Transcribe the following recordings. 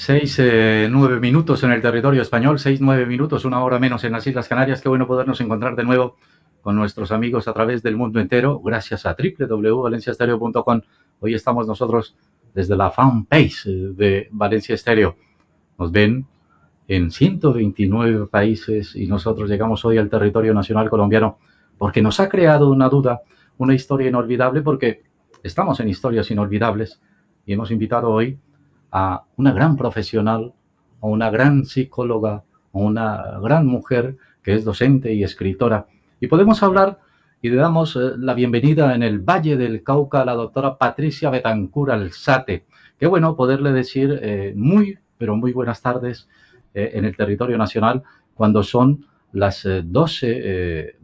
Nueve minutos en el territorio español, 9 minutos, una hora menos en las Islas Canarias. Qué bueno podernos encontrar de nuevo con nuestros amigos a través del mundo entero, gracias a www.valenciastereo.com. Hoy estamos nosotros desde la fanpage de Valencia Estéreo. Nos ven en 129 países y nosotros llegamos hoy al territorio nacional colombiano porque nos ha creado una duda, una historia inolvidable, porque estamos en historias inolvidables y hemos invitado hoy a una gran profesional, a una gran psicóloga, a una gran mujer que es docente y escritora. Y podemos hablar y le damos la bienvenida en el Valle del Cauca a la doctora Patricia Betancur Alzate. Qué bueno poderle decir pero muy buenas tardes en el territorio nacional cuando son las 10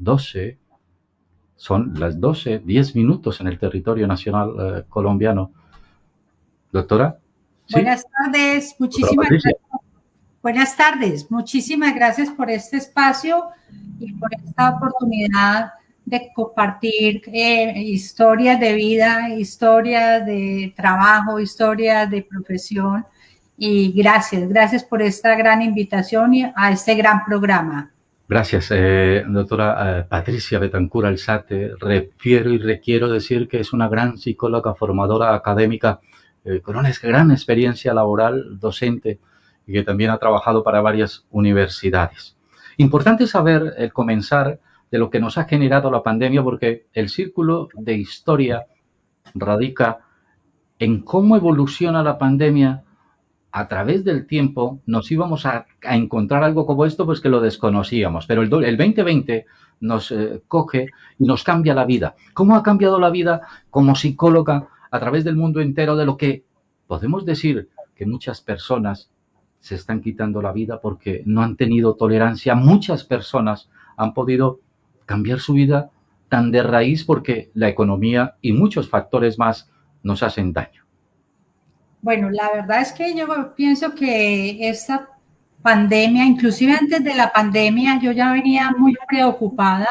minutos en el territorio nacional colombiano. Doctora. ¿Sí? Buenas tardes, Buenas tardes, muchísimas gracias por este espacio y por esta oportunidad de compartir historias de vida, historias de trabajo, historias de profesión. Y gracias por esta gran invitación y a este gran programa. Gracias, doctora Patricia Betancur Alzate. Requiero decir que es una gran psicóloga, formadora académica, con una gran experiencia laboral, docente, y que también ha trabajado para varias universidades. Importante saber el comenzar de lo que nos ha generado la pandemia, porque el círculo de historia radica en cómo evoluciona la pandemia. A través del tiempo nos íbamos a encontrar algo como esto, pues que lo desconocíamos, pero el 2020 nos coge y nos cambia la vida. ¿Cómo ha cambiado la vida como psicóloga a través del mundo entero, de lo que podemos decir que muchas personas se están quitando la vida porque no han tenido tolerancia? Muchas personas han podido cambiar su vida tan de raíz porque la economía y muchos factores más nos hacen daño. Bueno, la verdad es que yo pienso que esta pandemia, inclusive antes de la pandemia, yo ya venía muy preocupada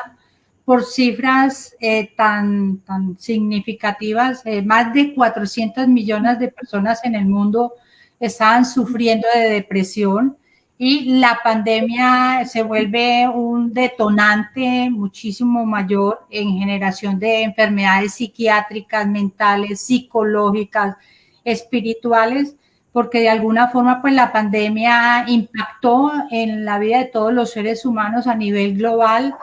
por cifras tan significativas. Más de 400 millones de personas en el mundo estaban sufriendo de depresión y la pandemia se vuelve un detonante muchísimo mayor en generación de enfermedades psiquiátricas, mentales, psicológicas, espirituales, porque de alguna forma pues la pandemia impactó en la vida de todos los seres humanos a nivel global,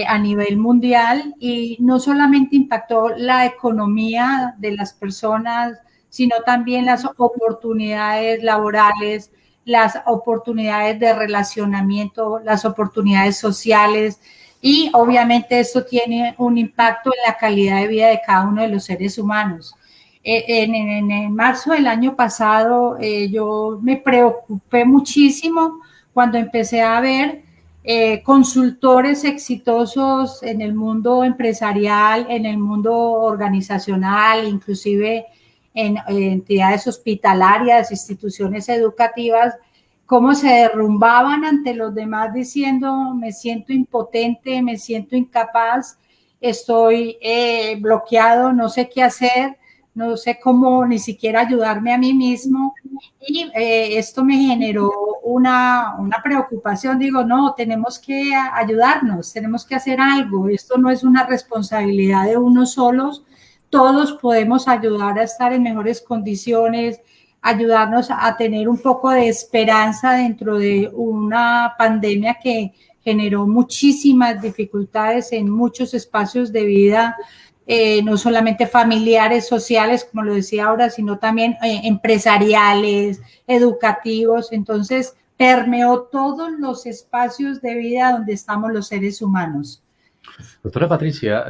a nivel mundial, y no solamente impactó la economía de las personas, sino también las oportunidades laborales, las oportunidades de relacionamiento, las oportunidades sociales, y obviamente esto tiene un impacto en la calidad de vida de cada uno de los seres humanos. En marzo del año pasado yo me preocupé muchísimo cuando empecé a ver consultores exitosos en el mundo empresarial, en el mundo organizacional, inclusive en entidades hospitalarias, instituciones educativas, cómo se derrumbaban ante los demás diciendo: me siento impotente, me siento incapaz, estoy bloqueado, no sé qué hacer, no sé cómo ni siquiera ayudarme a mí mismo. Y esto me generó una preocupación. Digo, no, tenemos que ayudarnos, tenemos que hacer algo. Esto no es una responsabilidad de unos solos. Todos podemos ayudar a estar en mejores condiciones, ayudarnos a tener un poco de esperanza dentro de una pandemia que generó muchísimas dificultades en muchos espacios de vida, no solamente familiares, sociales, como lo decía ahora, sino también empresariales, educativos. Entonces, permeó todos los espacios de vida donde estamos los seres humanos. Doctora Patricia,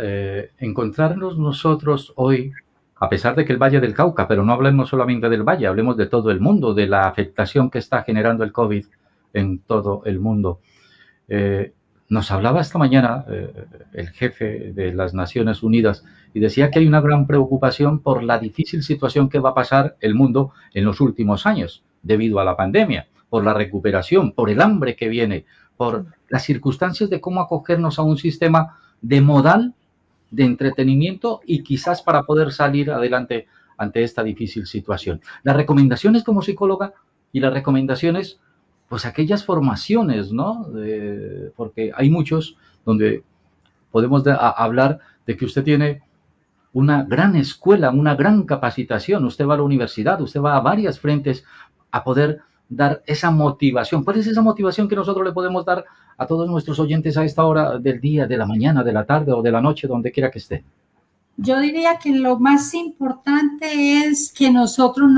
encontrarnos nosotros hoy, a pesar de que el Valle del Cauca, pero no hablemos solamente del Valle, hablemos de todo el mundo, de la afectación que está generando el COVID en todo el mundo. Nos hablaba esta mañana el jefe de las Naciones Unidas y decía que hay una gran preocupación por la difícil situación que va a pasar el mundo en los últimos años debido a la pandemia, por la recuperación, por el hambre que viene, por las circunstancias de cómo acogernos a un sistema de modal, de entretenimiento y quizás para poder salir adelante ante esta difícil situación. Las recomendaciones como psicóloga y las recomendaciones, pues aquellas formaciones, ¿no? Porque hay muchos donde podemos hablar de que usted tiene una gran escuela, una gran capacitación, usted va a la universidad, usted va a varias frentes a poder dar esa motivación. ¿Cuál es esa motivación que nosotros le podemos dar a todos nuestros oyentes a esta hora del día, de la mañana, de la tarde o de la noche, donde quiera que esté? Yo diría que lo más importante es que nosotros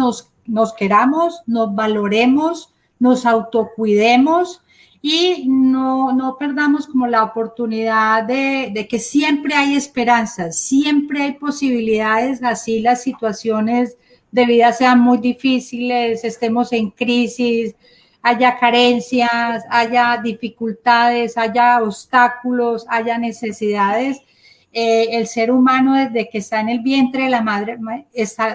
nos queramos, nos valoremos, nos autocuidemos y no perdamos como la oportunidad de que siempre hay esperanza, siempre hay posibilidades, así las situaciones de vida sean muy difíciles, estemos en crisis, haya carencias, haya dificultades, haya obstáculos, haya necesidades. El ser humano desde que está en el vientre de la madre,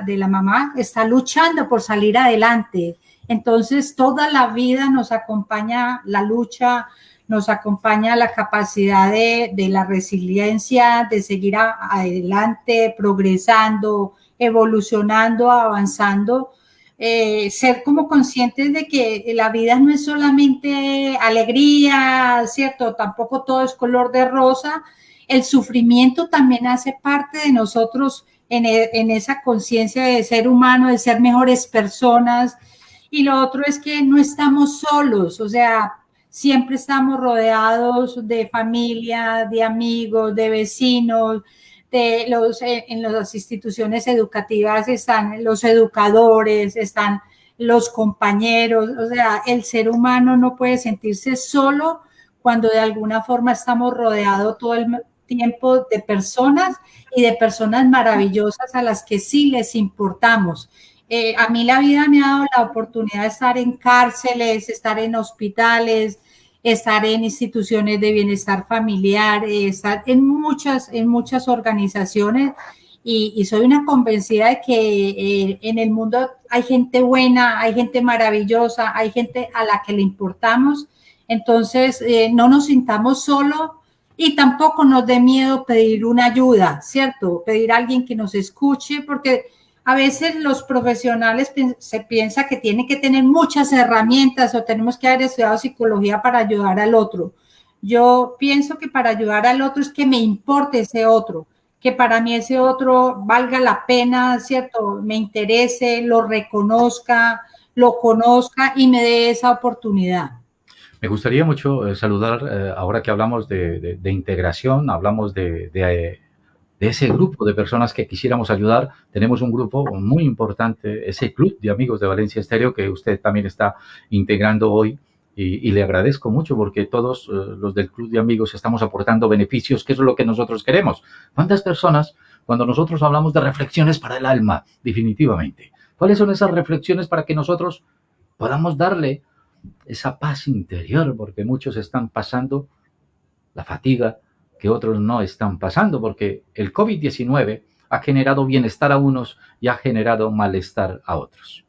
de la mamá, está luchando por salir adelante. Entonces, toda la vida nos acompaña la lucha, nos acompaña la capacidad de la resiliencia, de seguir adelante, progresando, evolucionando, avanzando. Ser como conscientes de que la vida no es solamente alegría, ¿cierto? Tampoco todo es color de rosa. El sufrimiento también hace parte de nosotros en esa conciencia de ser humano, de ser mejores personas. Y lo otro es que no estamos solos, o sea, siempre estamos rodeados de familia, de amigos, de vecinos, en las instituciones educativas están los educadores, están los compañeros, o sea, el ser humano no puede sentirse solo cuando de alguna forma estamos rodeados todo el tiempo de personas y de personas maravillosas a las que sí les importamos. A mí la vida me ha dado la oportunidad de estar en cárceles, estar en hospitales, estar en instituciones de bienestar familiar, estar en muchas organizaciones y soy una convencida de que en el mundo hay gente buena, hay gente maravillosa, hay gente a la que le importamos. Entonces, no nos sintamos solos y tampoco nos dé miedo pedir una ayuda, ¿cierto? Pedir a alguien que nos escuche, porque a veces los profesionales se piensa que tienen que tener muchas herramientas o tenemos que haber estudiado psicología para ayudar al otro. Yo pienso que para ayudar al otro es que me importe ese otro, que para mí ese otro valga la pena, ¿cierto? Me interese, lo reconozca, lo conozca y me dé esa oportunidad. Me gustaría mucho saludar, ahora que hablamos de integración, hablamos de ese grupo de personas que quisiéramos ayudar. Tenemos un grupo muy importante, ese club de amigos de Valencia Estéreo, que usted también está integrando hoy. Y le agradezco mucho porque todos los del club de amigos estamos aportando beneficios, que es lo que nosotros queremos. ¿Cuántas personas, cuando nosotros hablamos de reflexiones para el alma, definitivamente, cuáles son esas reflexiones para que nosotros podamos darle esa paz interior? Porque muchos están pasando la fatiga que otros no están pasando, porque el COVID-19 ha generado bienestar a unos y ha generado malestar a otros.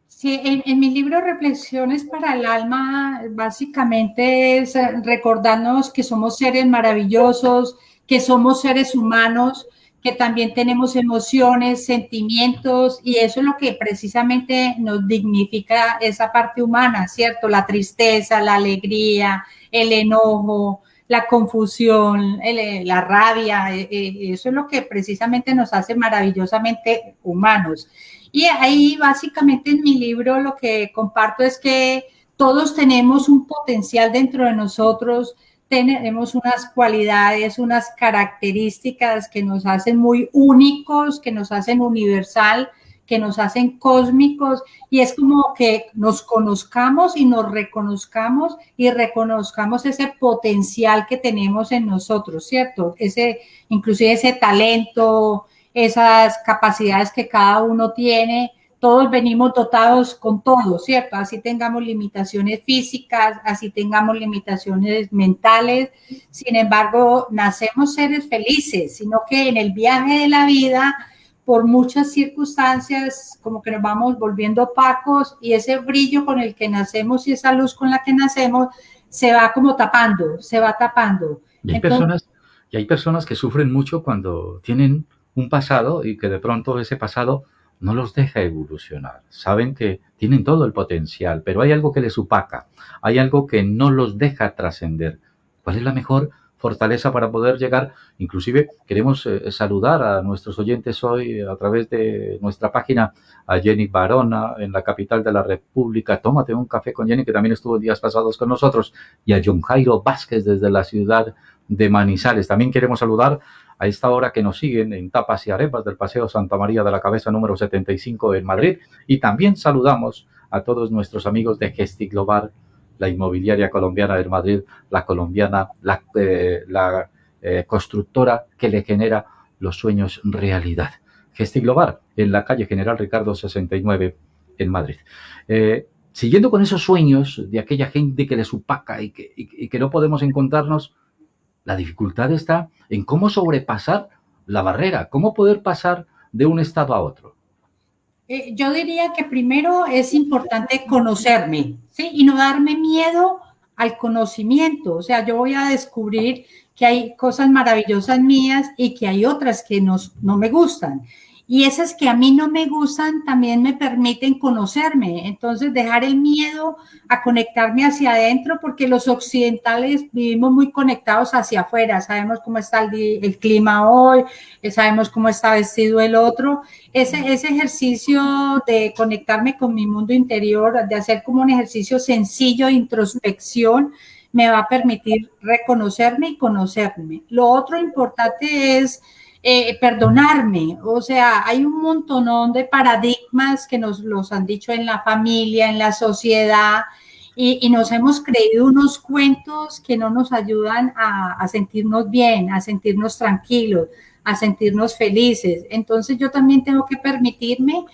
Sí, en mi libro Reflexiones para el Alma, básicamente es recordarnos que somos seres maravillosos, que somos seres humanos, que también tenemos emociones, sentimientos, y eso es lo que precisamente nos dignifica esa parte humana, ¿cierto? La tristeza, la alegría, el enojo, la confusión, la rabia, eso es lo que precisamente nos hace maravillosamente humanos. Y ahí básicamente en mi libro lo que comparto es que todos tenemos un potencial dentro de nosotros, tenemos unas cualidades, unas características que nos hacen muy únicos, que nos hacen universal, que nos hacen cósmicos, y es como que nos conozcamos y nos reconozcamos y reconozcamos ese potencial que tenemos en nosotros, ¿cierto? Inclusive ese talento, esas capacidades que cada uno tiene. Todos venimos dotados con todo, ¿cierto? Así tengamos limitaciones físicas, así tengamos limitaciones mentales. Sin embargo, nacemos seres felices, sino que en el viaje de la vida, por muchas circunstancias, como que nos vamos volviendo opacos y ese brillo con el que nacemos y esa luz con la que nacemos se va como tapando, se va tapando. Y hay Entonces, personas, y hay personas que sufren mucho cuando tienen un pasado y que de pronto ese pasado no los deja evolucionar. Saben que tienen todo el potencial, pero hay algo que les opaca, hay algo que no los deja trascender. ¿Cuál es la mejor fortaleza para poder llegar? Inclusive queremos saludar a nuestros oyentes hoy a través de nuestra página, a Jenny Barona en la capital de la República. Tómate un café con Jenny, que también estuvo días pasados con nosotros, y a John Jairo Vázquez desde la ciudad de Manizales. También queremos saludar a esta hora que nos siguen en Tapas y Arepas del Paseo Santa María de la Cabeza número 75 en Madrid. Y también saludamos a todos nuestros amigos de Gestiglobar, la inmobiliaria colombiana de Madrid, la colombiana, la constructora que le genera los sueños realidad. Gestiglobar, en la calle General Ricardo 69 en Madrid. Siguiendo con esos sueños de aquella gente que les opaca y que no podemos encontrarnos, la dificultad está en cómo sobrepasar la barrera, cómo poder pasar de un estado a otro. Yo diría que primero es importante conocerme, ¿sí? Y no darme miedo al conocimiento. O sea, yo voy a descubrir que hay cosas maravillosas mías y que hay otras que no me gustan. Y esas que a mí no me gustan también me permiten conocerme. Entonces, dejar el miedo a conectarme hacia adentro, porque los occidentales vivimos muy conectados hacia afuera. Sabemos cómo está el clima hoy, sabemos cómo está vestido el otro. Ese ejercicio de conectarme con mi mundo interior, de hacer como un ejercicio sencillo de introspección, me va a permitir reconocerme y conocerme. Lo otro importante es perdonarme. O sea, hay un montonón de paradigmas que nos los han dicho en la familia, en la sociedad, y nos hemos creído unos cuentos que no nos ayudan a sentirnos bien, a sentirnos tranquilos, a sentirnos felices. Entonces yo también tengo que permitirme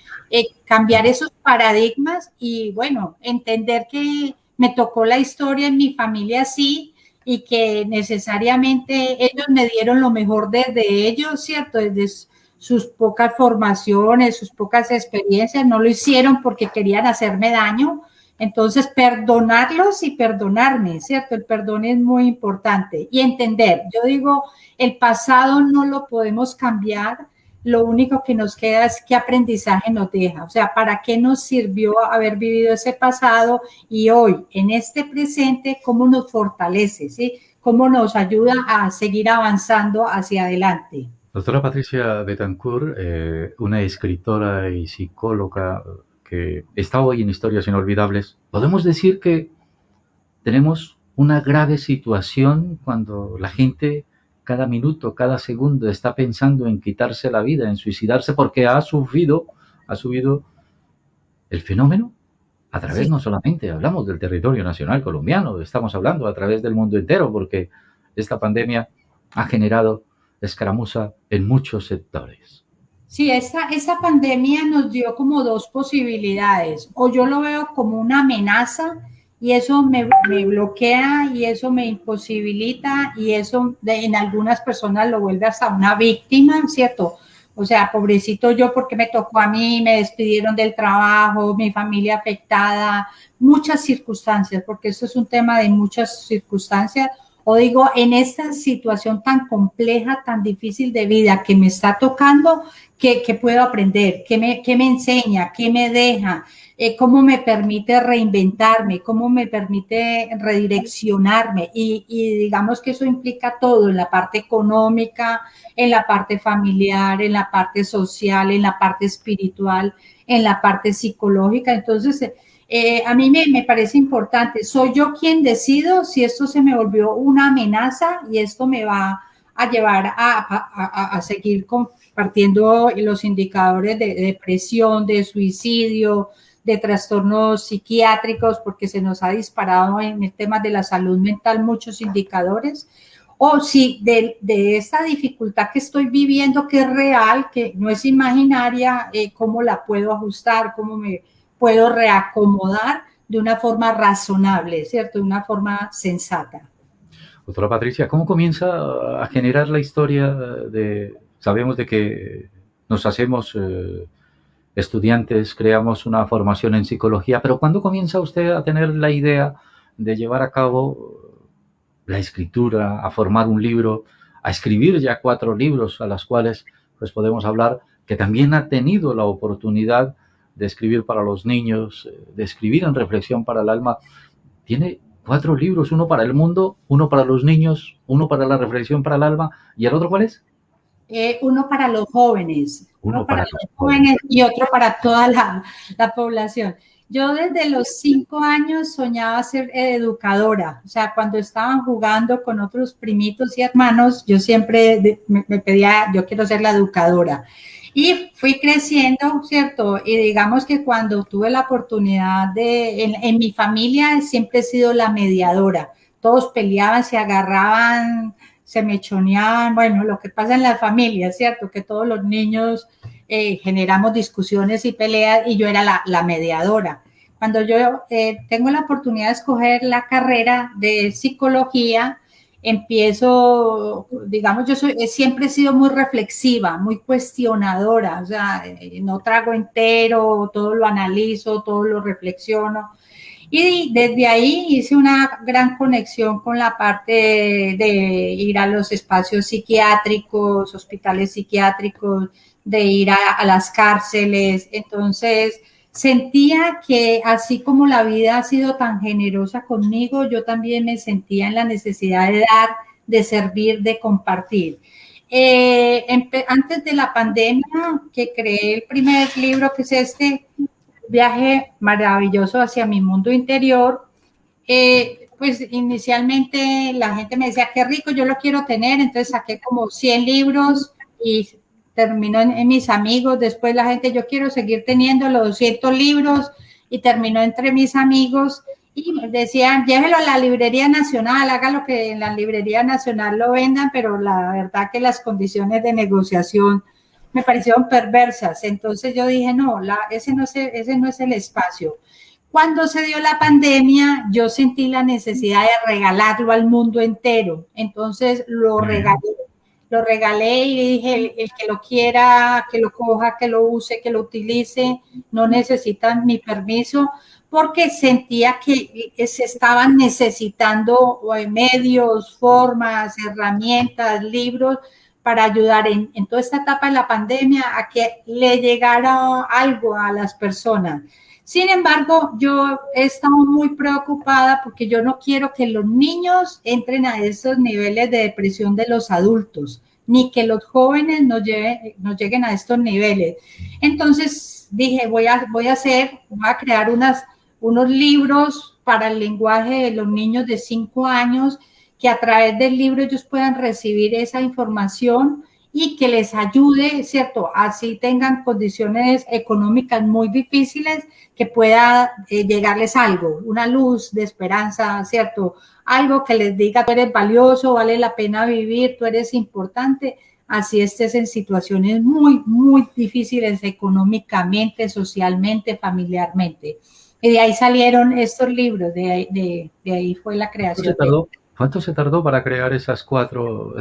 cambiar esos paradigmas y, bueno, entender que me tocó la historia en mi familia así, y que necesariamente ellos me dieron lo mejor desde ellos, ¿cierto? Desde sus pocas formaciones, sus pocas experiencias, no lo hicieron porque querían hacerme daño. Entonces, perdonarlos y perdonarme, ¿cierto? El perdón es muy importante. Y entender, yo digo, el pasado no lo podemos cambiar, lo único que nos queda es qué aprendizaje nos deja. O sea, ¿para qué nos sirvió haber vivido ese pasado? Y hoy, en este presente, ¿cómo nos fortalece? ¿Sí? ¿Cómo nos ayuda a seguir avanzando hacia adelante? Doctora Patricia Betancourt, una escritora y psicóloga que está hoy en Historias Inolvidables, podemos decir que tenemos una grave situación cuando la gente cada minuto, cada segundo está pensando en quitarse la vida, en suicidarse, porque ha subido el fenómeno a través, Sí. no solamente hablamos del territorio nacional colombiano, estamos hablando a través del mundo entero, porque esta pandemia ha generado escaramuza en muchos sectores. Sí, esta pandemia nos dio como dos posibilidades. O yo lo veo como una amenaza y eso me bloquea y eso me imposibilita y eso en algunas personas lo vuelve hasta una víctima, ¿cierto? O sea, pobrecito yo porque me tocó a mí, me despidieron del trabajo, mi familia afectada, muchas circunstancias, porque esto es un tema de muchas circunstancias. O digo, en esta situación tan compleja, tan difícil de vida que me está tocando, ¿qué puedo aprender? ¿Qué me enseña? ¿Qué me deja? ¿Cómo me permite reinventarme? ¿Cómo me permite redireccionarme? Y digamos que eso implica todo, en la parte económica, en la parte familiar, en la parte social, en la parte espiritual, en la parte psicológica. Entonces, a mí me parece importante. Soy yo quien decido si esto se me volvió una amenaza y esto me va a llevar a seguir compartiendo los indicadores de depresión, de suicidio, de trastornos psiquiátricos, porque se nos ha disparado en el tema de la salud mental muchos indicadores. O si de esta dificultad que estoy viviendo, que es real, que no es imaginaria, cómo la puedo ajustar, cómo me puedo reacomodar de una forma razonable, ¿cierto? De una forma sensata. Doctora Patricia, ¿cómo comienza a generar la historia de... Sabemos de que nos hacemos estudiantes, creamos una formación en psicología, pero ¿cuándo comienza usted a tener la idea de llevar a cabo la escritura, a formar un libro, a escribir ya 4 libros a los cuales pues podemos hablar que también ha tenido la oportunidad de escribir para los niños, de escribir en Reflexión para el Alma. Tiene 4 libros, uno para el mundo, uno para los niños, uno para la reflexión para el alma, ¿y el otro cuál es? Uno para los jóvenes, Uno uno para para los los jóvenes. jóvenes y otro para toda la población. Yo desde los 5 años soñaba ser educadora, o sea, cuando estaban jugando con otros primitos y hermanos, yo siempre me pedía, yo quiero ser la educadora. Y fui creciendo, ¿cierto? Y digamos que cuando tuve la oportunidad en mi familia siempre he sido la mediadora. Todos peleaban, se agarraban, se mechoneaban, bueno, lo que pasa en las familias, ¿cierto? Que todos los niños generamos discusiones y peleas y yo era la mediadora. Cuando yo tengo la oportunidad de escoger la carrera de psicología, empiezo, digamos, siempre he sido muy reflexiva, muy cuestionadora, o sea, no trago entero, todo lo analizo, todo lo reflexiono. Y desde ahí hice una gran conexión con la parte de ir a los espacios psiquiátricos, hospitales psiquiátricos, de ir a las cárceles. Entonces, sentía que así como la vida ha sido tan generosa conmigo, yo también me sentía en la necesidad de dar, de servir, de compartir. Antes de la pandemia, que creé el primer libro, que es este, viaje maravilloso hacia mi mundo interior, pues inicialmente la gente me decía, qué rico, yo lo quiero tener, entonces saqué como 100 libros y terminó en mis amigos, después la gente, yo quiero seguir teniendo los 200 libros y terminó entre mis amigos y me decían, llévelo a la librería nacional, haga lo que en la librería nacional lo vendan, pero la verdad que las condiciones de negociación me parecieron perversas. Entonces yo dije, no, ese no es el espacio. Cuando se dio la pandemia, yo sentí la necesidad de regalarlo al mundo entero. Entonces lo regalé y dije, el que lo quiera, que lo coja, que lo use, que lo utilice, no necesitan mi permiso, porque sentía que se estaban necesitando medios, formas, herramientas, libros para ayudar en toda esta etapa de la pandemia a que le llegara algo a las personas. Sin embargo, yo he estado muy preocupada porque yo no quiero que los niños entren a esos niveles de depresión de los adultos, ni que los jóvenes nos lleguen a estos niveles. Entonces dije, voy a crear unos libros para el lenguaje de los niños de 5 años, que a través del libro ellos puedan recibir esa información y que les ayude, ¿cierto? Así tengan condiciones económicas muy difíciles, que pueda llegarles algo, una luz de esperanza, ¿cierto? Algo que les diga, tú eres valioso, vale la pena vivir, tú eres importante, así estés en situaciones muy, muy difíciles económicamente, socialmente, familiarmente. Y de ahí salieron estos libros, de ahí fue la creación de... ¿Cuánto se tardó para crear esos 4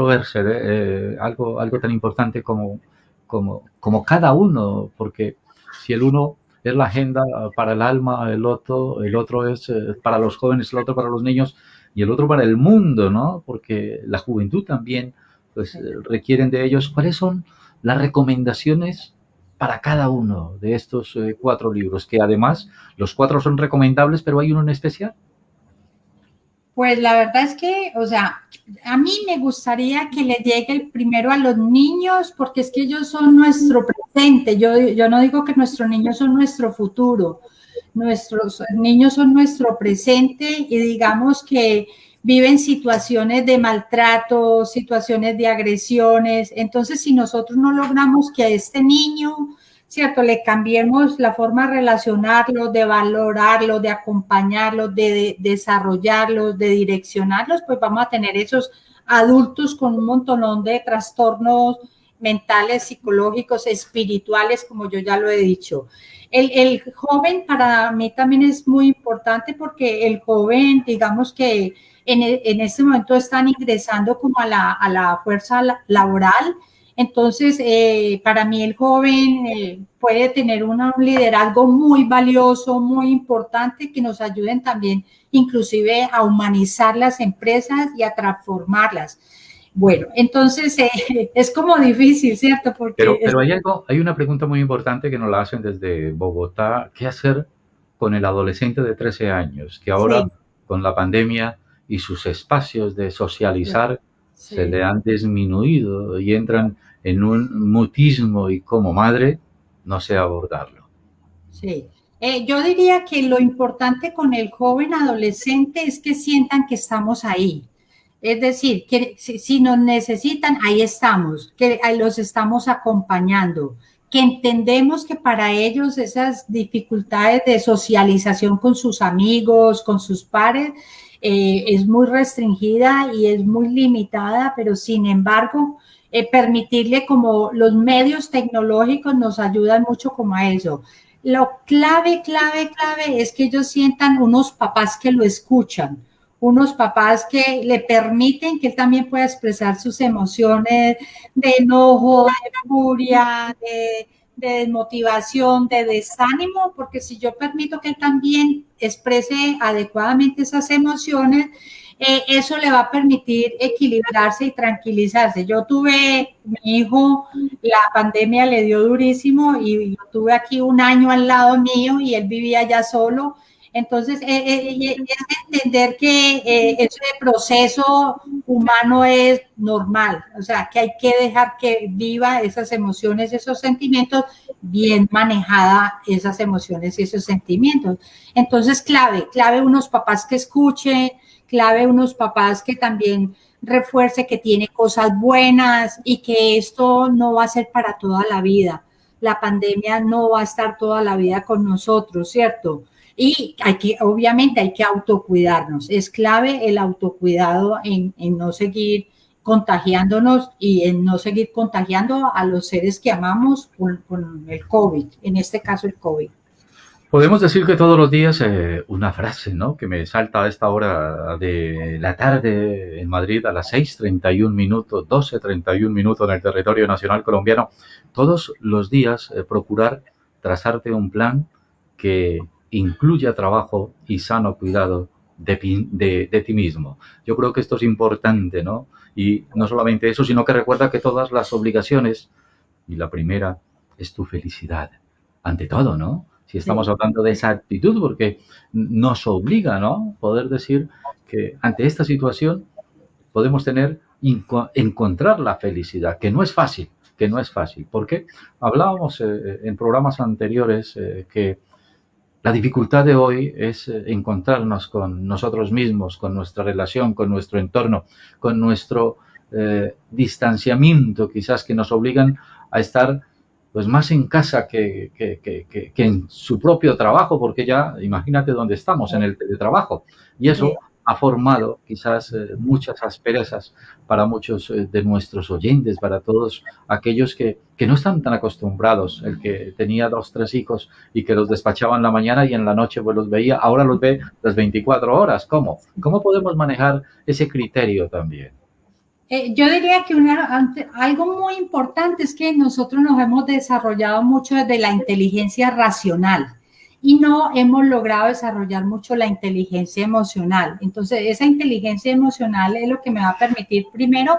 versos? Algo tan importante como cada uno, porque si el uno es la agenda para el alma, el otro es para los jóvenes, el otro para los niños y el otro para el mundo, ¿no? Porque la juventud también pues, requieren de ellos. ¿Cuáles son las recomendaciones para cada uno de estos 4 libros? Que además los 4 son recomendables, pero hay uno en especial. Pues la verdad es que, o sea, a mí me gustaría que le llegue el primero a los niños, porque es que ellos son nuestro presente. Yo no digo que nuestros niños son nuestro futuro, nuestros niños son nuestro presente y digamos que viven situaciones de maltrato, situaciones de agresiones. Entonces, si nosotros no logramos que a este niño, ¿cierto?, le cambiemos la forma de relacionarlo, de valorarlo, de acompañarlo, de desarrollarlos, de direccionarlos, pues vamos a tener esos adultos con un montón de trastornos mentales, psicológicos, espirituales, como yo ya lo he dicho. El joven para mí también es muy importante porque el joven, digamos que en este momento están ingresando como a la fuerza laboral. Entonces, para mí el joven puede tener un liderazgo muy valioso, muy importante, que nos ayuden también inclusive a humanizar las empresas y a transformarlas. Bueno, entonces es como difícil, ¿cierto? Porque Pero hay una pregunta muy importante que nos la hacen desde Bogotá. ¿Qué hacer con el adolescente de 13 años que ahora, sí, con la pandemia y sus espacios de socializar, se sí, le han disminuido y entran en un mutismo y como madre no sé abordarlo? sí. Yo diría que lo importante con el joven adolescente es que sientan que estamos ahí. Es decir, que si nos necesitan, ahí estamos, que los estamos acompañando, que entendemos que para ellos esas dificultades de socialización con sus amigos, con sus pares, es muy restringida y es muy limitada, pero sin embargo, permitirle como los medios tecnológicos nos ayudan mucho como a eso. Lo clave es que ellos sientan unos papás que lo escuchan, unos papás que le permiten que él también pueda expresar sus emociones de enojo, de furia, de desmotivación, de desánimo, porque si yo permito que él también exprese adecuadamente esas emociones, eso le va a permitir equilibrarse y tranquilizarse. Yo tuve, mi hijo, la pandemia le dio durísimo y yo tuve aquí un año al lado mío y él vivía ya solo. Entonces, es entender que ese proceso humano es normal, o sea, que hay que dejar que viva esas emociones, esos sentimientos, bien manejada esas emociones y esos sentimientos. Entonces, clave unos papás que escuchen, clave unos papás que también refuerce que tiene cosas buenas y que esto no va a ser para toda la vida. La pandemia no va a estar toda la vida con nosotros, ¿cierto? Y obviamente hay que autocuidarnos. Es clave el autocuidado en no seguir contagiándonos y en no seguir contagiando a los seres que amamos con el COVID, en este caso el COVID. Podemos decir que todos los días una frase, ¿no? Que me salta a esta hora de la tarde en Madrid a las 6:31, 12:31 en el territorio nacional colombiano. Todos los días procurar trazarte un plan que incluya trabajo y sano cuidado de ti mismo. Yo creo que esto es importante, ¿no? Y no solamente eso, sino que recuerda que todas las obligaciones, y la primera es tu felicidad, ante todo, ¿no? Si estamos Sí. hablando de esa actitud, porque nos obliga, ¿no? Poder decir que ante esta situación podemos encontrar la felicidad, que no es fácil, que no es fácil. Porque hablábamos en programas anteriores que la dificultad de hoy es encontrarnos con nosotros mismos, con nuestra relación, con nuestro entorno, con nuestro distanciamiento, quizás que nos obligan a estar pues más en casa que en su propio trabajo, porque ya imagínate dónde estamos, en el teletrabajo. Y eso Sí. ha formado quizás muchas asperezas para muchos de nuestros oyentes, para todos aquellos que no están tan acostumbrados, el que tenía 2, 3 hijos y que los despachaba en la mañana y en la noche pues los veía, ahora los ve las 24 horas. ¿Cómo? ¿Cómo podemos manejar ese criterio también? Yo diría que algo muy importante es que nosotros nos hemos desarrollado mucho desde la inteligencia racional y no hemos logrado desarrollar mucho la inteligencia emocional. Entonces, esa inteligencia emocional es lo que me va a permitir primero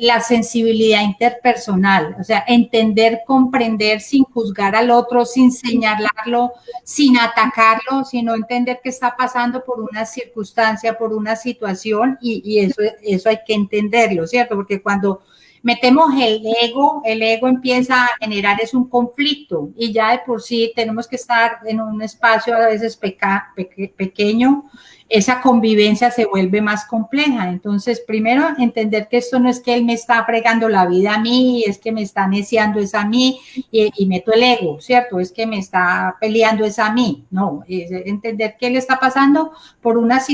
la sensibilidad interpersonal, o sea, entender, comprender sin juzgar al otro, sin señalarlo, sin atacarlo, sino entender qué está pasando por una circunstancia, por una situación, y eso hay que entenderlo, ¿cierto? Porque cuando metemos el ego empieza a generar es un conflicto y ya de por sí tenemos que estar en un espacio a veces pequeño, esa convivencia se vuelve más compleja. Entonces, primero, entender que esto no es que él me está fregando la vida a mí, es que me está neciando es a mí y meto el ego, ¿cierto? Es que me está peleando es a mí. No, es entender qué le está pasando por unas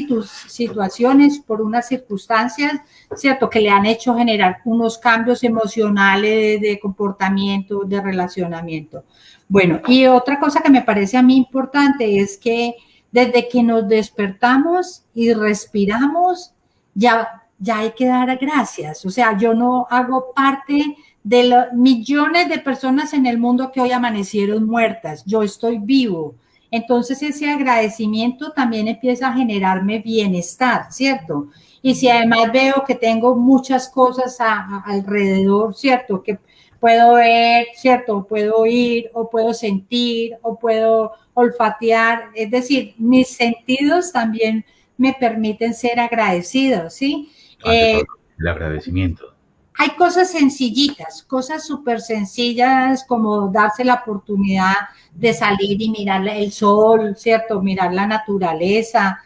situaciones, por unas circunstancias, ¿cierto? Que le han hecho generar unos cambios emocionales de comportamiento, de relacionamiento. Bueno, y otra cosa que me parece a mí importante es que desde que nos despertamos y respiramos, ya hay que dar gracias. O sea, yo no hago parte de los millones de personas en el mundo que hoy amanecieron muertas. Yo estoy vivo. Entonces ese agradecimiento también empieza a generarme bienestar, ¿cierto? y si además veo que tengo muchas cosas alrededor, ¿cierto? Que puedo ver, ¿cierto? Puedo oír, o puedo sentir, o puedo olfatear, es decir, mis sentidos también me permiten ser agradecidos, ¿sí? Ante todo, el agradecimiento. Hay cosas sencillitas, cosas súper sencillas como darse la oportunidad de salir y mirar el sol, ¿cierto? Mirar la naturaleza,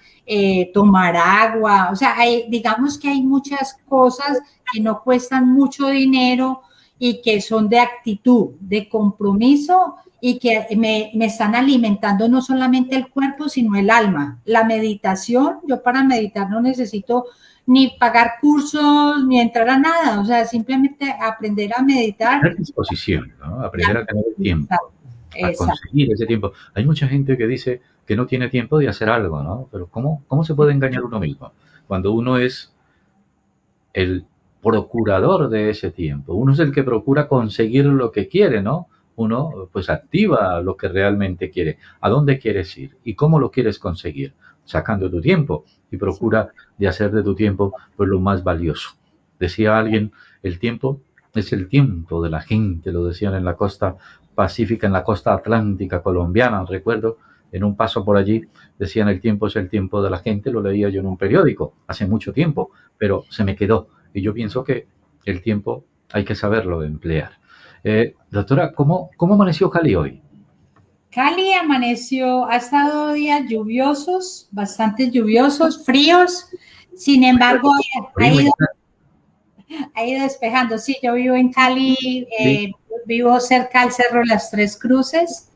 tomar agua, o sea, digamos que hay muchas cosas que no cuestan mucho dinero y que son de actitud, de compromiso y que me están alimentando no solamente el cuerpo, sino el alma. La meditación, yo para meditar no necesito ni pagar cursos, ni entrar a nada, o sea, simplemente aprender a meditar. Tener disposición, ¿no? Aprender a tener el tiempo, a Exacto. conseguir ese tiempo. Hay mucha gente que dice que no tiene tiempo de hacer algo, ¿no? Pero ¿cómo se puede engañar uno mismo? Cuando uno es el procurador de ese tiempo, uno es el que procura conseguir lo que quiere, ¿no? Uno pues activa lo que realmente quiere. ¿A dónde quieres ir? ¿Y cómo lo quieres conseguir? Sacando tu tiempo y procura de hacer de tu tiempo pues lo más valioso. Decía alguien, el tiempo es el tiempo de la gente, lo decían en la costa pacífica, en la costa atlántica colombiana, recuerdo, en un paso por allí, decían el tiempo es el tiempo de la gente, lo leía yo en un periódico hace mucho tiempo, pero se me quedó. Y yo pienso que el tiempo hay que saberlo emplear. Doctora, ¿cómo amaneció Cali hoy? Cali amaneció, ha estado días lluviosos, bastante lluviosos, fríos, sin embargo, Frío en Cali. ha ido despejando. Sí, yo vivo en Cali, Sí, vivo cerca del Cerro de las Tres Cruces,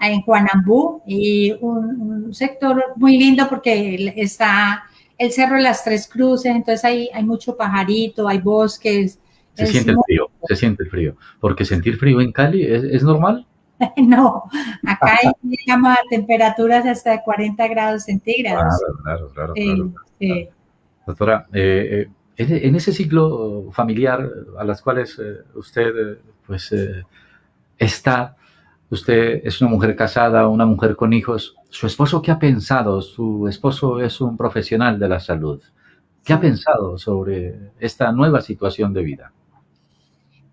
en Juanambú, y un sector muy lindo porque está el Cerro de las Tres Cruces, entonces hay mucho pajarito, hay bosques, se es siente el muy, frío, se siente el frío. Porque sentir frío en Cali es normal. no, acá llegamos a temperaturas hasta de 40 grados centígrados. Claro, claro, claro, claro. Sí, sí. Doctora, en ese ciclo familiar a las cuales usted pues está, usted es una mujer casada, una mujer con hijos. ¿Su esposo qué ha pensado? Su esposo es un profesional de la salud. ¿Qué ha Sí. pensado sobre esta nueva situación de vida?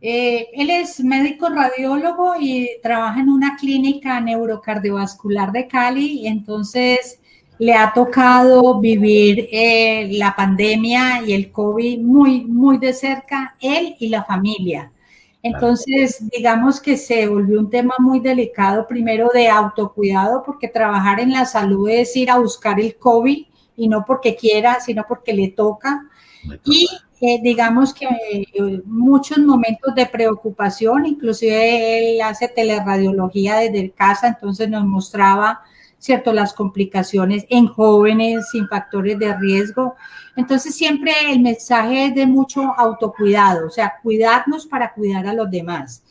Él es médico radiólogo y trabaja en una clínica neurocardiovascular de Cali, y entonces le ha tocado vivir la pandemia y el COVID muy, muy de cerca, él y la familia. Claro, Entonces, digamos que se volvió un tema muy delicado, primero de autocuidado, porque trabajar en la salud es ir a buscar el COVID y no porque quiera, sino porque le toca. me Y toca. digamos que muchos momentos de preocupación, inclusive él hace teleradiología desde casa, entonces nos mostraba, cierto, las complicaciones en jóvenes sin factores de riesgo. Entonces siempre el mensaje es de mucho autocuidado, o sea, cuidarnos para cuidar a los demás,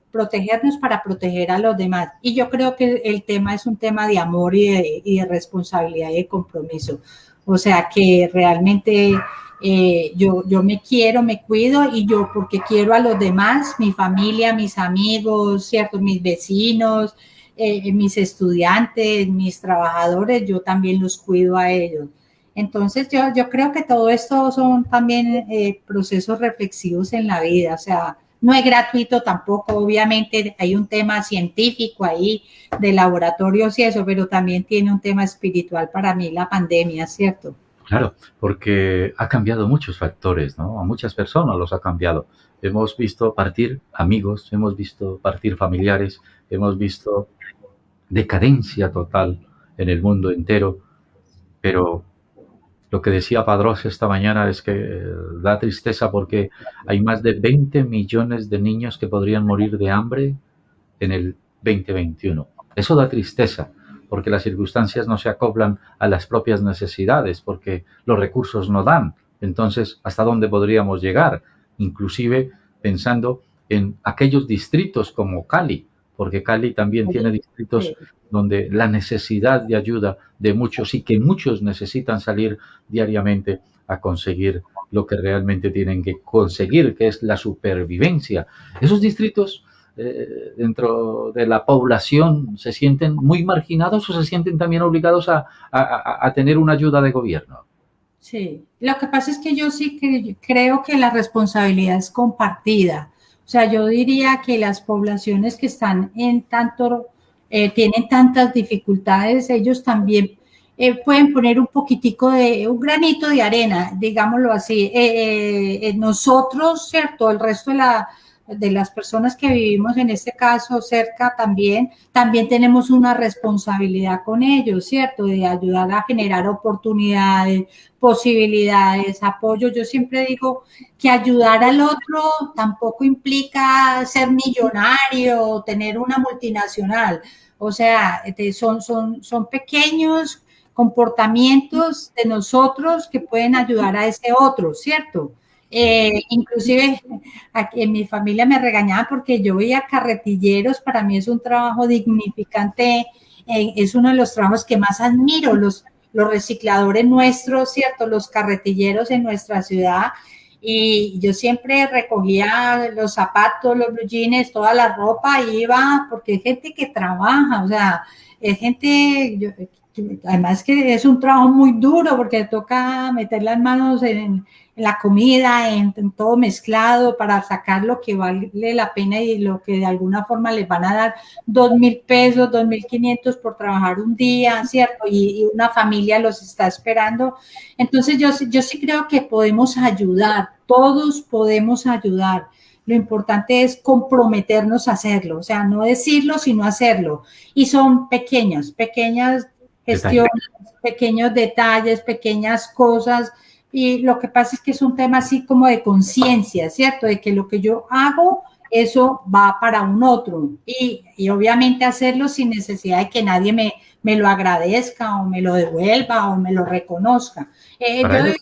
protegernos para proteger a los demás. Y yo creo que el tema es un tema de amor y de responsabilidad y de compromiso. O sea, que realmente yo me quiero, me cuido y yo porque quiero a los demás, mi familia, mis amigos, ¿cierto? Mis vecinos, mis estudiantes, mis trabajadores, yo también los cuido a ellos. Entonces yo creo que todo esto son también procesos reflexivos en la vida, o sea, no es gratuito tampoco, obviamente hay un tema científico ahí de laboratorios y eso, pero también tiene un tema espiritual para mí la pandemia, ¿cierto? Claro, porque ha cambiado muchos factores, ¿no? A muchas personas los ha cambiado. Hemos visto partir amigos, hemos visto partir familiares, hemos visto decadencia total en el mundo entero, pero lo que decía Padrós esta mañana es que da tristeza porque hay más de 20 millones de niños que podrían morir de hambre en el 2021. Eso da tristeza, porque las circunstancias no se acoplan a las propias necesidades, porque los recursos no dan. Entonces, ¿hasta dónde podríamos llegar? Inclusive pensando en aquellos distritos como Cali, porque Cali también tiene distritos donde la necesidad de ayuda de muchos y que muchos necesitan salir diariamente a conseguir lo que realmente tienen que conseguir, que es la supervivencia. Esos distritos dentro de la población se sienten muy marginados o se sienten también obligados a tener una ayuda de gobierno. Sí, lo que pasa es que yo sí que creo que la responsabilidad es compartida. O sea, yo diría que las poblaciones que están en tanto, tienen tantas dificultades, ellos también pueden poner un poquitico de, un granito de arena, digámoslo así. Nosotros, ¿cierto? El resto de las personas que vivimos en este caso cerca también, también tenemos una responsabilidad con ellos, ¿cierto? De ayudar a generar oportunidades, posibilidades, apoyo. Yo siempre digo que ayudar al otro tampoco implica ser millonario o tener una multinacional. O sea, son pequeños comportamientos de nosotros que pueden ayudar a ese otro, ¿cierto? Inclusive aquí en mi familia me regañaban porque yo veía carretilleros, para mí es un trabajo dignificante, es uno de los trabajos que más admiro, los recicladores nuestros, ¿cierto? Los carretilleros en nuestra ciudad. Y yo siempre recogía los zapatos, los blue jeans, toda la ropa, y iba, porque es gente que trabaja, o sea, es gente, además que es un trabajo muy duro, porque toca meter las manos en la comida, en todo mezclado para sacar lo que vale la pena y lo que de alguna forma les van a dar 2.000 pesos, 2.500 por trabajar un día, ¿cierto? Y una familia los está esperando. Entonces yo sí creo que podemos ayudar, todos podemos ayudar. Lo importante es comprometernos a hacerlo, o sea, no decirlo, sino hacerlo. Y son pequeñas gestiones, Detalles. pequeños detalles, pequeñas cosas. Y lo que pasa es que es un tema así como de conciencia, ¿cierto? De que lo que yo hago, eso va para un otro. Y obviamente hacerlo sin necesidad de que nadie me lo agradezca o me lo devuelva o me lo reconozca. Para Yo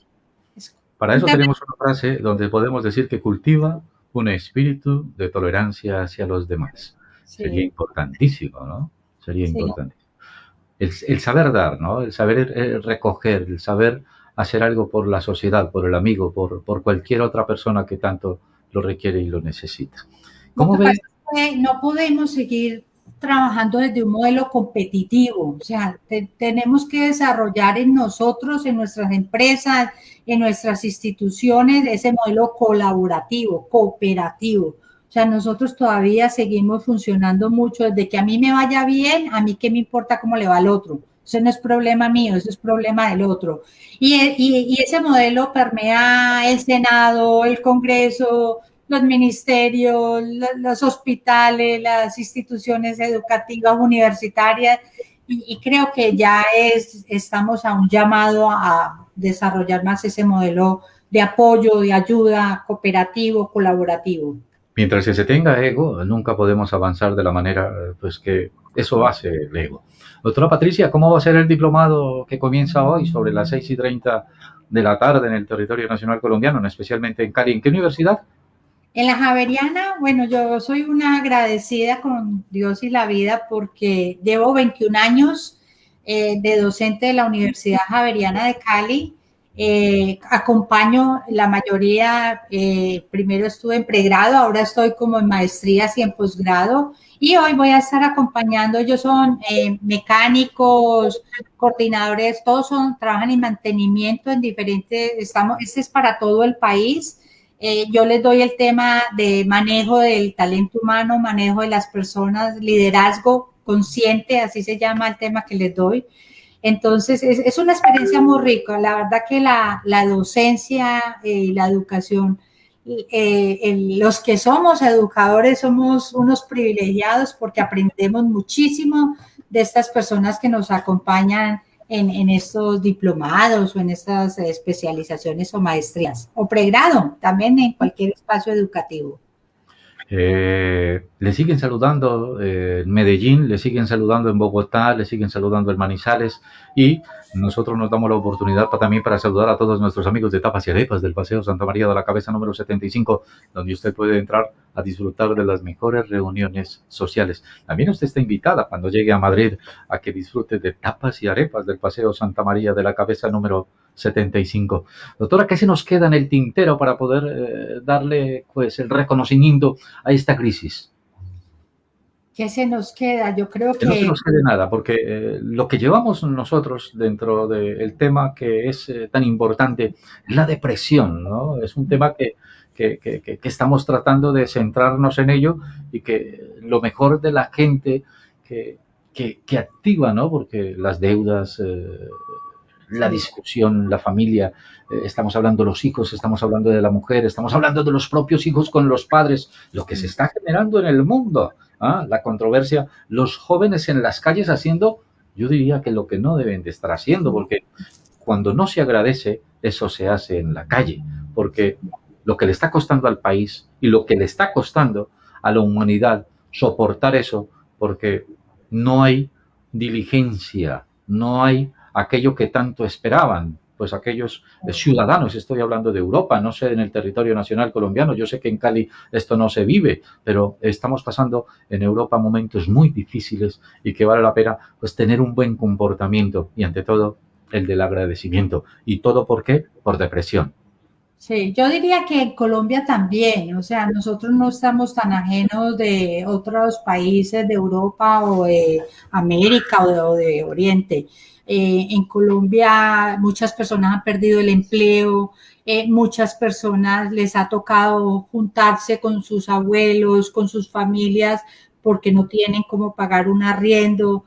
eso, para eso tenemos una frase donde podemos decir que cultiva un espíritu de tolerancia hacia los demás. Sería sí, importantísimo, ¿no? Sería sí. importante. El saber dar, ¿no? El saber recoger, el saber hacer algo por la sociedad, por el amigo, por cualquier otra persona que tanto lo requiere y lo necesita. Lo ¿Cómo que ve? pasa es que no podemos seguir trabajando desde un modelo competitivo, o sea, tenemos que desarrollar en nosotros, en nuestras empresas, en nuestras instituciones, ese modelo colaborativo, cooperativo. O sea, nosotros todavía seguimos funcionando mucho desde que a mí me vaya bien, a mí qué me importa cómo le va al otro. Eso no es problema mío, eso es problema del otro. Y ese modelo permea el Senado, el Congreso, los ministerios, los hospitales, las instituciones educativas universitarias, y creo que ya estamos a un llamado a desarrollar más ese modelo de apoyo, de ayuda, cooperativo, colaborativo. Mientras que se tenga ego, nunca podemos avanzar de la manera pues que eso hace el ego. Doctora Patricia, ¿cómo va a ser el diplomado que comienza hoy sobre las 6:30 de la tarde en el territorio nacional colombiano, especialmente en Cali? ¿En qué universidad? En la Javeriana, bueno, yo soy una agradecida con Dios y la vida porque llevo 21 años de docente de la Universidad Javeriana de Cali. Acompaño la mayoría, primero estuve en pregrado, ahora estoy como en maestrías y en posgrado. Y hoy voy a estar acompañando, ellos son mecánicos, coordinadores, todos trabajan en mantenimiento en diferentes, este es para todo el país. Yo les doy el tema de manejo del talento humano, manejo de las personas, liderazgo consciente, así se llama el tema que les doy. Entonces, es una experiencia muy rica. La verdad que la docencia y la educación, los que somos educadores somos unos privilegiados porque aprendemos muchísimo de estas personas que nos acompañan en estos diplomados o en estas especializaciones o maestrías o pregrado, también en cualquier espacio educativo. Le siguen saludando en Medellín, le siguen saludando en Bogotá, le siguen saludando en Manizales y nosotros nos damos la oportunidad también para saludar a todos nuestros amigos de Tapas y Arepas del Paseo Santa María de la Cabeza número 75, donde usted puede entrar a disfrutar de las mejores reuniones sociales. También usted está invitada cuando llegue a Madrid a que disfrute de Tapas y Arepas del Paseo Santa María de la Cabeza número 75. Doctora, ¿qué se nos queda en el tintero para poder darle pues el reconocimiento a esta crisis? ¿Qué se nos queda? Yo creo Que no se que nos quede nada, porque lo que llevamos nosotros dentro del tema que es tan importante es la depresión, ¿no? Es un tema que estamos tratando de centrarnos en ello y que lo mejor de la gente que, que activa, ¿no? Porque las deudas, la sí, discusión, la familia, estamos hablando de los hijos, estamos hablando de la mujer, estamos hablando de los propios hijos con los padres, lo que se está generando en el mundo, ¿ah? La controversia, los jóvenes en las calles haciendo, yo diría que lo que no deben de estar haciendo, porque cuando no se agradece, eso se hace en la calle, porque lo que le está costando al país y lo que le está costando a la humanidad soportar eso, porque no hay diligencia, no hay aquello que tanto esperaban, pues aquellos ciudadanos, estoy hablando de Europa, no sé en el territorio nacional colombiano, yo sé que en Cali esto no se vive, pero estamos pasando en Europa momentos muy difíciles y que vale la pena pues tener un buen comportamiento y ante todo el del agradecimiento. ¿Y todo por qué? Por depresión. sí, yo diría que en Colombia también, o sea, nosotros no estamos tan ajenos de otros países de Europa o de América o de Oriente. En Colombia muchas personas han perdido el empleo, muchas personas les ha tocado juntarse con sus abuelos, con sus familias, porque no tienen cómo pagar un arriendo.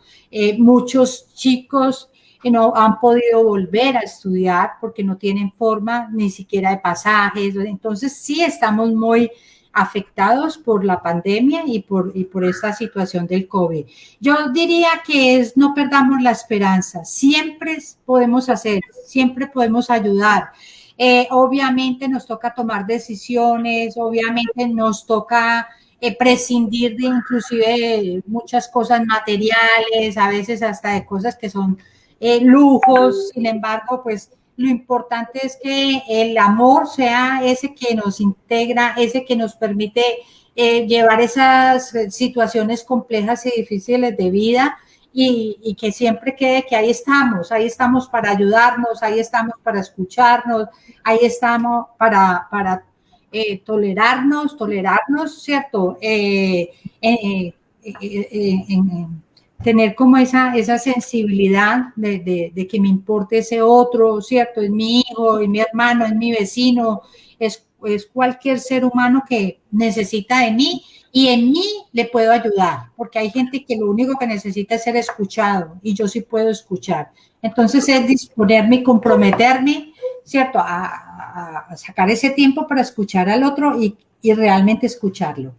Muchos chicos que no han podido volver a estudiar porque no tienen forma ni siquiera de pasajes. Entonces sí estamos muy afectados por la pandemia y por esta situación del COVID. Yo diría que es no perdamos la esperanza, siempre podemos hacer, siempre podemos ayudar. Obviamente nos toca tomar decisiones, obviamente nos toca prescindir de inclusive muchas cosas materiales, a veces hasta de cosas que son lujos, sin embargo, pues lo importante es que el amor sea ese que nos integra, ese que nos permite llevar esas situaciones complejas y difíciles de vida y que siempre quede que ahí estamos para ayudarnos, ahí estamos para escucharnos, ahí estamos tolerarnos, ¿cierto? Tener como esa sensibilidad de que me importe ese otro, ¿cierto? Es mi hijo, es mi hermano, es mi vecino, es cualquier ser humano que necesita de mí y en mí le puedo ayudar, porque hay gente que lo único que necesita es ser escuchado y yo sí puedo escuchar. Entonces es disponerme y comprometerme, ¿cierto? A sacar ese tiempo para escuchar al otro y realmente escucharlo.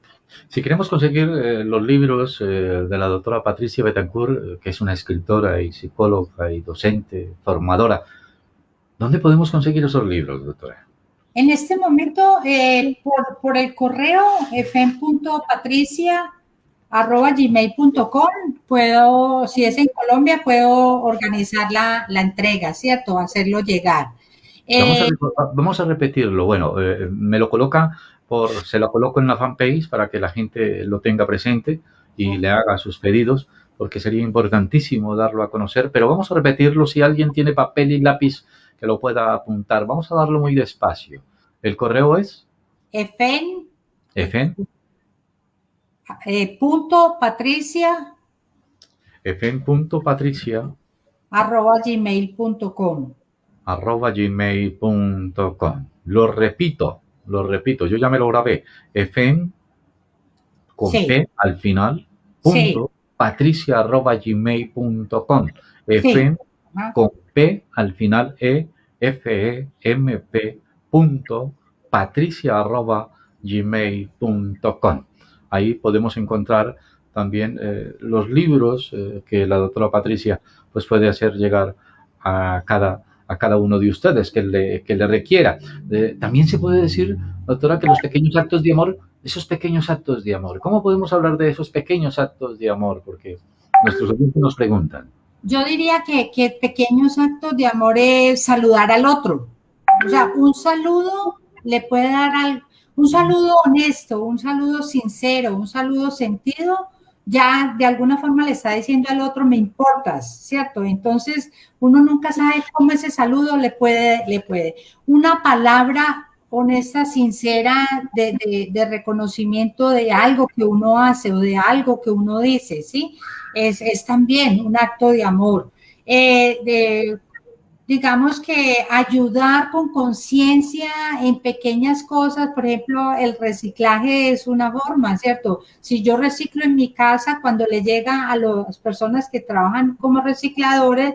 Si queremos conseguir los libros de la doctora Patricia Betancourt, que es una escritora y psicóloga y docente, formadora, ¿dónde podemos conseguir esos libros, doctora? En este momento, por el correo fem.patricia@gmail.com, puedo, si es en Colombia, puedo organizar la entrega, ¿cierto? Hacerlo llegar. Vamos a, Eh, vamos a repetirlo. Bueno, me lo coloca se lo coloco en la fanpage para que la gente lo tenga presente y le haga sus pedidos, porque sería importantísimo darlo a conocer. Pero vamos a repetirlo si alguien tiene papel y lápiz que lo pueda apuntar. Vamos a darlo muy despacio. El correo es efen, fn, punto patricia fn.patricia gmail.com. @gmail.com. Lo repito, yo ya me lo grabé. fn con Sí, P al final, sí, punto, patricia@gmail.com. sí. fm con P al final, FEMP, punto, patricia@gmail.com. Ahí podemos encontrar también los libros que la doctora Patricia pues puede hacer llegar a cada uno de ustedes que le requiera. También se puede decir, doctora, que los pequeños actos de amor, esos pequeños actos de amor, ¿cómo podemos hablar de esos pequeños actos de amor? Porque nuestros oyentes nos preguntan. Yo diría que pequeños actos de amor es saludar al otro. O sea, un saludo le puede dar un saludo honesto, un saludo sincero, un saludo sentido, ya de alguna forma le está diciendo al otro, me importas, ¿cierto? Entonces, uno nunca sabe cómo ese saludo le puede. Una palabra honesta, sincera, de reconocimiento de algo que uno hace o de algo que uno dice, ¿sí? Es también un acto de amor. Digamos que ayudar con conciencia en pequeñas cosas, por ejemplo, el reciclaje es una forma, ¿cierto? Si yo reciclo en mi casa, cuando le llega a las personas que trabajan como recicladores,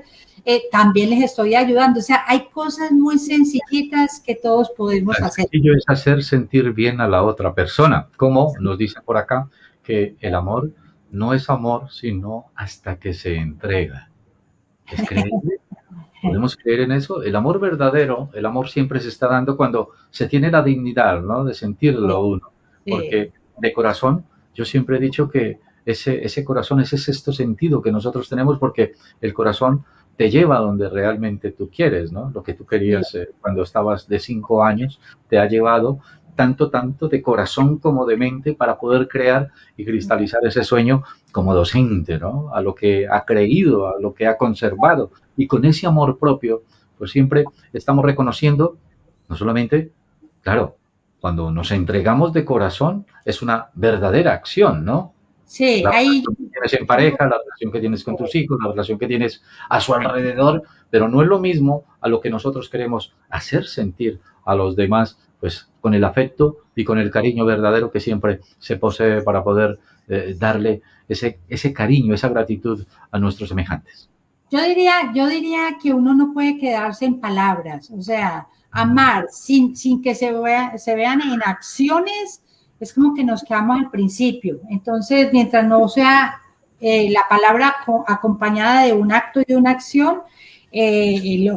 también les estoy ayudando. O sea, hay cosas muy sencillitas que todos podemos Tan hacer. sencillo es hacer sentir bien a la otra persona, como nos dice por acá que el amor no es amor sino hasta que se entrega. ¿Es creíble? ¿Podemos creer en eso? El amor verdadero, el amor siempre se está dando cuando se tiene la dignidad, ¿no? De Sí, sentirlo uno. sí. Porque de corazón, yo siempre he dicho que ese corazón, ese sexto sentido que nosotros tenemos, porque el corazón te lleva donde realmente tú quieres, ¿no? Lo que tú Sí. querías cuando estabas de 5 años, te ha llevado tanto de corazón como de mente para poder crear y cristalizar ese sueño como docente, ¿no? A lo que ha creído, a lo que ha conservado. Y con ese amor propio, pues siempre estamos reconociendo, no solamente, claro, cuando nos entregamos de corazón, es una verdadera acción, ¿no? Sí, La ahí relación que tienes en pareja, la relación que tienes con tus hijos, la relación que tienes a su alrededor, pero no es lo mismo a lo que nosotros queremos hacer sentir a los demás, pues con el afecto y con el cariño verdadero que siempre se posee para poder darle ese cariño, esa gratitud a nuestros semejantes. yo diría que uno no puede quedarse en palabras, o sea, amar sin que se vean en acciones, es como que nos quedamos al principio. Entonces, mientras no sea la palabra acompañada de un acto y de una acción,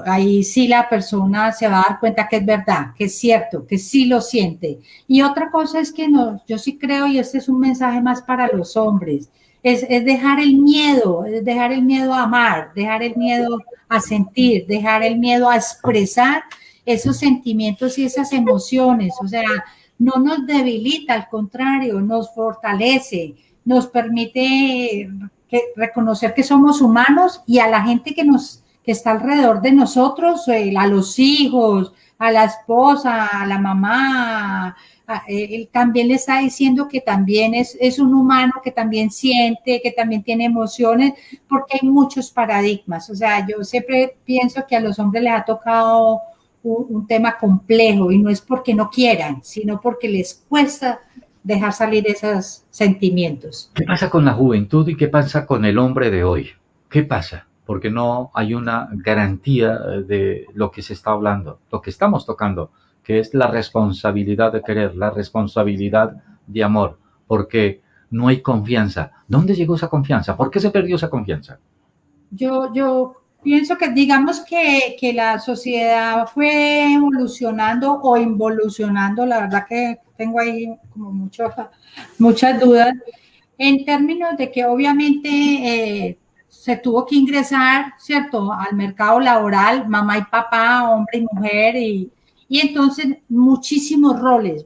ahí sí la persona se va a dar cuenta que es verdad, que es cierto, que sí lo siente. Y otra cosa es que yo sí creo, y este es un mensaje más para los hombres, es dejar el miedo a amar, dejar el miedo a sentir, dejar el miedo a expresar esos sentimientos y esas emociones. O sea, no nos debilita, al contrario, nos fortalece, nos permite reconocer que somos humanos y a la gente que está alrededor de nosotros, a los hijos, a la esposa, a la mamá, él también le está diciendo que también es un humano, que también siente, que también tiene emociones, porque hay muchos paradigmas. O sea, yo siempre pienso que a los hombres les ha tocado un tema complejo y no es porque no quieran, sino porque les cuesta dejar salir esos sentimientos. ¿Qué pasa con la juventud y qué pasa con el hombre de hoy? ¿Qué pasa? Porque no hay una garantía de lo que se está hablando, lo que estamos tocando, que es la responsabilidad de querer, la responsabilidad de amor, porque no hay confianza. ¿Dónde llegó esa confianza? ¿Por qué se perdió esa confianza? Yo pienso que digamos que la sociedad fue evolucionando o involucionando, la verdad que tengo ahí como muchas dudas, en términos de que obviamente se tuvo que ingresar, ¿cierto?, al mercado laboral, mamá y papá, hombre y mujer, y entonces muchísimos roles,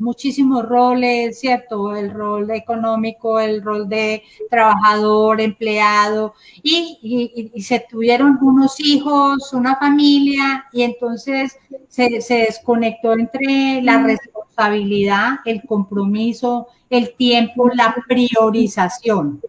¿cierto? El rol económico, el rol de trabajador, empleado, y se tuvieron unos hijos, una familia, y entonces se desconectó entre la responsabilidad, el compromiso, el tiempo, la priorización,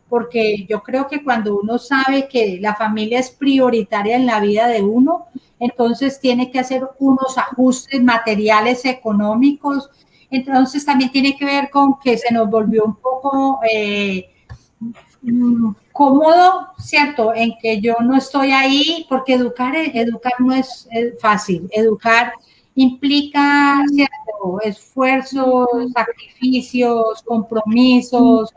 porque yo creo que cuando uno sabe que la familia es prioritaria en la vida de uno, entonces tiene que hacer unos ajustes materiales, económicos, entonces también tiene que ver con que se nos volvió un poco cómodo, ¿cierto? En que yo no estoy ahí, porque educar no es fácil. Educar implica, ¿cierto?, esfuerzos, sacrificios, compromisos,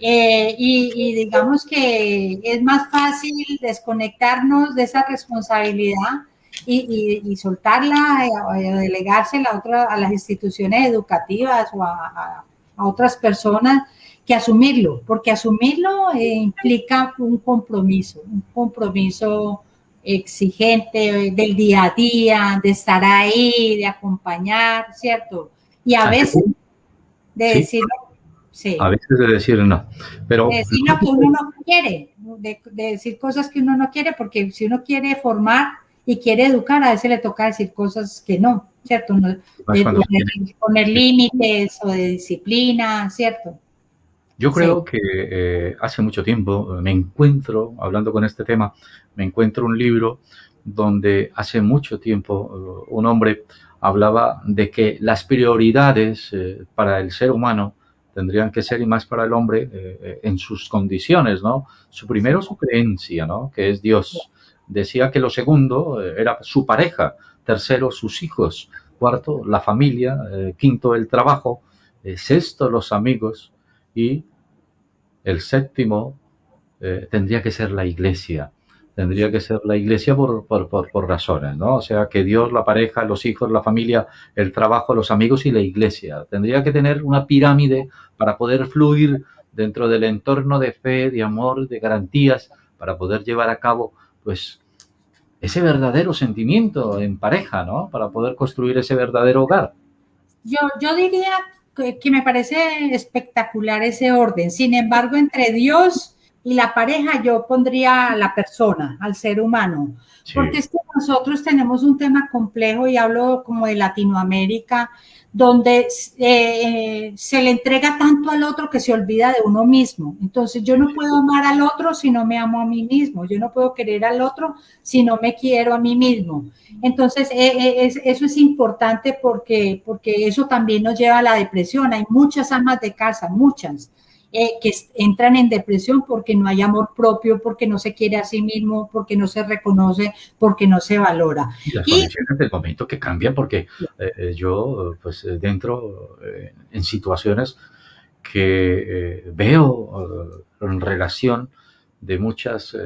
y digamos que es más fácil desconectarnos de esa responsabilidad y soltarla, delegársela a las instituciones educativas o a otras personas, que asumirlo, porque asumirlo implica un compromiso exigente del día a día, de estar ahí, de acompañar, ¿cierto? Y a Hace- veces de Sí, decir, a sí, veces de decir no. de Pero decir lo que uno no quiere, de decir cosas que uno no quiere, porque si uno quiere formar y quiere educar, a veces le toca decir cosas que no. ¿cierto? No, Más de cuando se tiene. poner límites o de disciplina, ¿cierto? Yo Sí. creo que hace mucho tiempo me encuentro, hablando con este tema, me encuentro un libro donde hace mucho tiempo un hombre hablaba de que las prioridades para el ser humano tendrían que ser, y más para el hombre, en sus condiciones, ¿no? Su primero, su creencia, ¿no? Que es Dios. Decía que lo segundo era su pareja, tercero, sus hijos, cuarto, la familia, quinto, el trabajo, sexto, los amigos, y el séptimo tendría que ser la iglesia. Tendría que ser la iglesia por razones, ¿no? O sea, que Dios, la pareja, los hijos, la familia, el trabajo, los amigos y la iglesia. Tendría que tener una pirámide para poder fluir dentro del entorno de fe, de amor, de garantías, para poder llevar a cabo, pues, ese verdadero sentimiento en pareja, ¿no? Para poder construir ese verdadero hogar. Yo diría que me parece espectacular ese orden. Sin embargo, entre Dios y la pareja, yo pondría a la persona, al ser humano. Porque Sí. es que nosotros tenemos un tema complejo, y hablo como de Latinoamérica, donde se le entrega tanto al otro que se olvida de uno mismo. Entonces, yo no puedo amar al otro si no me amo a mí mismo. Yo no puedo querer al otro si no me quiero a mí mismo. Entonces, eso es importante porque eso también nos lleva a la depresión. Hay muchas amas de casa, muchas, que entran en depresión porque no hay amor propio, porque no se quiere a sí mismo, porque no se reconoce, porque no se valora. Y las Y condiciones del momento que cambian, porque yo, pues, dentro en situaciones que veo en relación de muchas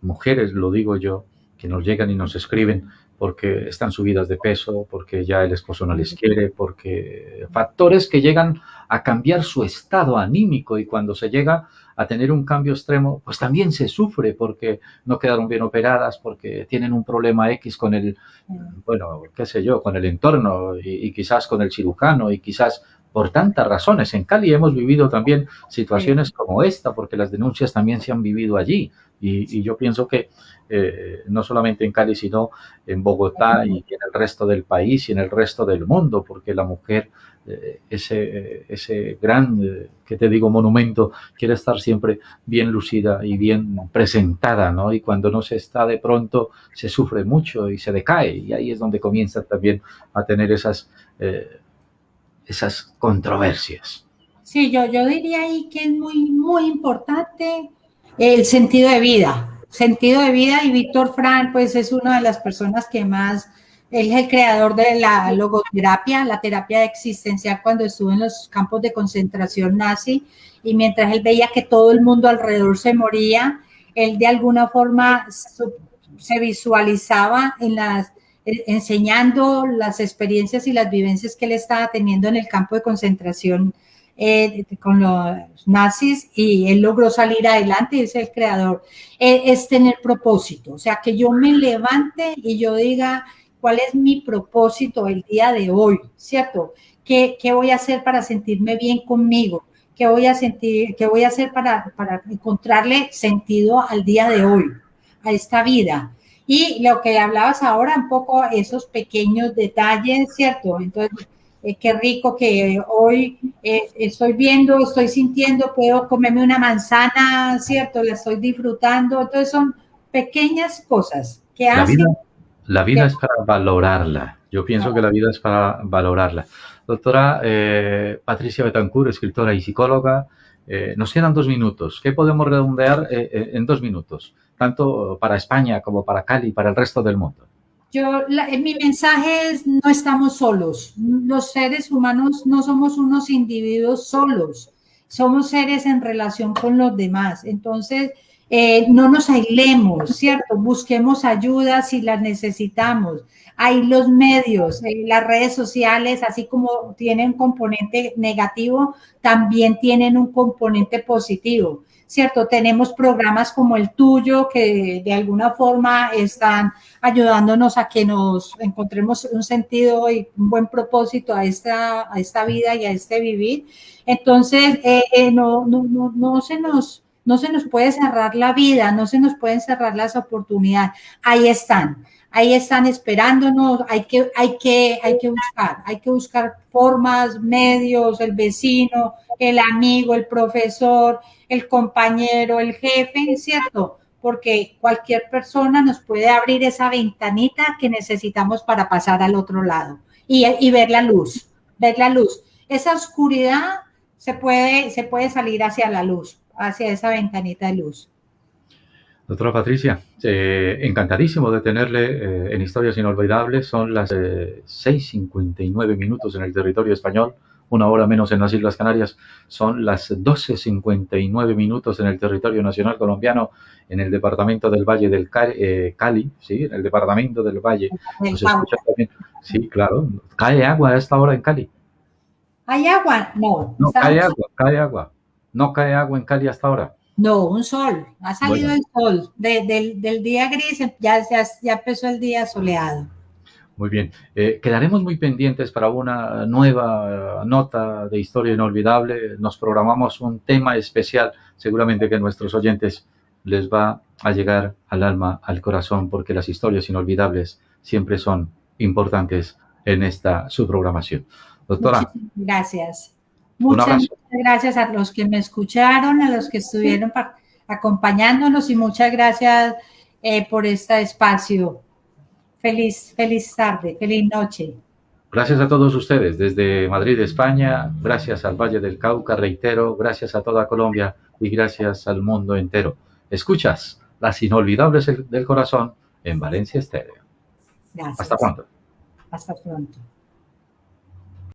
mujeres, lo digo yo, que nos llegan y nos escriben porque están subidas de peso, porque ya el esposo no les quiere, porque factores que llegan a cambiar su estado anímico, y cuando se llega a tener un cambio extremo, pues también se sufre porque no quedaron bien operadas, porque tienen un problema X con el, bueno, qué sé yo, con el entorno y quizás con el cirujano y quizás por tantas razones. En Cali hemos vivido también situaciones como esta, porque las denuncias también se han vivido allí. Y yo pienso que no solamente en Cali, sino en Bogotá y en el resto del país y en el resto del mundo, porque la mujer, ese gran, que te digo, monumento, quiere estar siempre bien lucida y bien presentada, ¿no? Y cuando no se está, de pronto se sufre mucho y se decae, y ahí es donde comienza también a tener esas controversias. sí, yo diría ahí que es muy, muy importante el sentido de vida. Sentido de vida, y Víctor Frank, pues es una de las personas que más, él es el creador de la logoterapia, la terapia existencial, cuando estuvo en los campos de concentración nazi, y mientras él veía que todo el mundo alrededor se moría, él de alguna forma se visualizaba en enseñando las experiencias y las vivencias que él estaba teniendo en el campo de concentración con los nazis, y él logró salir adelante, y es el creador. Es tener propósito, o sea, que yo me levante y yo diga cuál es mi propósito el día de hoy, ¿cierto? ¿Qué voy a hacer para sentirme bien conmigo? ¿Qué voy a hacer para encontrarle sentido al día de hoy, a esta vida? Y lo que hablabas ahora, un poco esos pequeños detalles, ¿cierto? Entonces, qué rico que hoy estoy viendo, estoy sintiendo, puedo comerme una manzana, ¿cierto? La estoy disfrutando. Entonces, son pequeñas cosas que La vida, hacen la que... vida es para valorarla. Yo pienso que la vida es para valorarla. Doctora Patricia Betancourt, escritora y psicóloga, nos quedan 2 minutos. ¿Qué podemos redondear en 2 minutos? Tanto para España como para Cali y para el resto del mundo. Mi mensaje es: no estamos solos. Los seres humanos no somos unos individuos solos, somos seres en relación con los demás. Entonces, no nos aislemos, ¿cierto? Busquemos ayuda si las necesitamos. Hay los medios, las redes sociales, así como tienen un componente negativo, también tienen un componente positivo, ¿cierto? Tenemos programas como el tuyo que de alguna forma están ayudándonos a que nos encontremos un sentido y un buen propósito a esta vida y a este vivir. Entonces, no se nos no se nos puede cerrar la vida, no se nos pueden cerrar las oportunidades. Ahí están esperándonos, hay que buscar formas, medios, el vecino, el amigo, el profesor, el compañero, el jefe, ¿cierto? Porque cualquier persona nos puede abrir esa ventanita que necesitamos para pasar al otro lado y ver la luz, ver la luz. Esa oscuridad se puede salir hacia la luz, hacia esa ventanita de luz. Doctora Patricia, encantadísimo de tenerle en Historias Inolvidables. Son las 6:59 minutos en el territorio español, una hora menos en las Islas Canarias. Son las 12:59 minutos en el territorio nacional colombiano, en el departamento del Valle del Cali, ¿sí? En el departamento del Valle. ¿Nos escucha también? Sí, claro. ¿Cae agua a esta hora en Cali? ¿Hay agua? No. No, cae agua, cae agua. No cae agua en Cali hasta ahora. No, un sol. Ha salido el sol. Del día gris ya empezó el día soleado. Muy bien. Quedaremos muy pendientes para una nueva nota de Historia Inolvidable. Nos programamos un tema especial. Seguramente que a nuestros oyentes les va a llegar al alma, al corazón, porque las historias inolvidables siempre son importantes en esta su programación. Doctora. Muchísimas gracias. Muchas gracias a los que me escucharon, a los que estuvieron acompañándonos y muchas gracias por este espacio. Feliz tarde, feliz noche. Gracias a todos ustedes desde Madrid, España. Gracias al Valle del Cauca, reitero. Gracias a toda Colombia y gracias al mundo entero. Escuchas Las Inolvidables del Corazón en Valencia Estéreo. Gracias. Hasta pronto. Hasta pronto.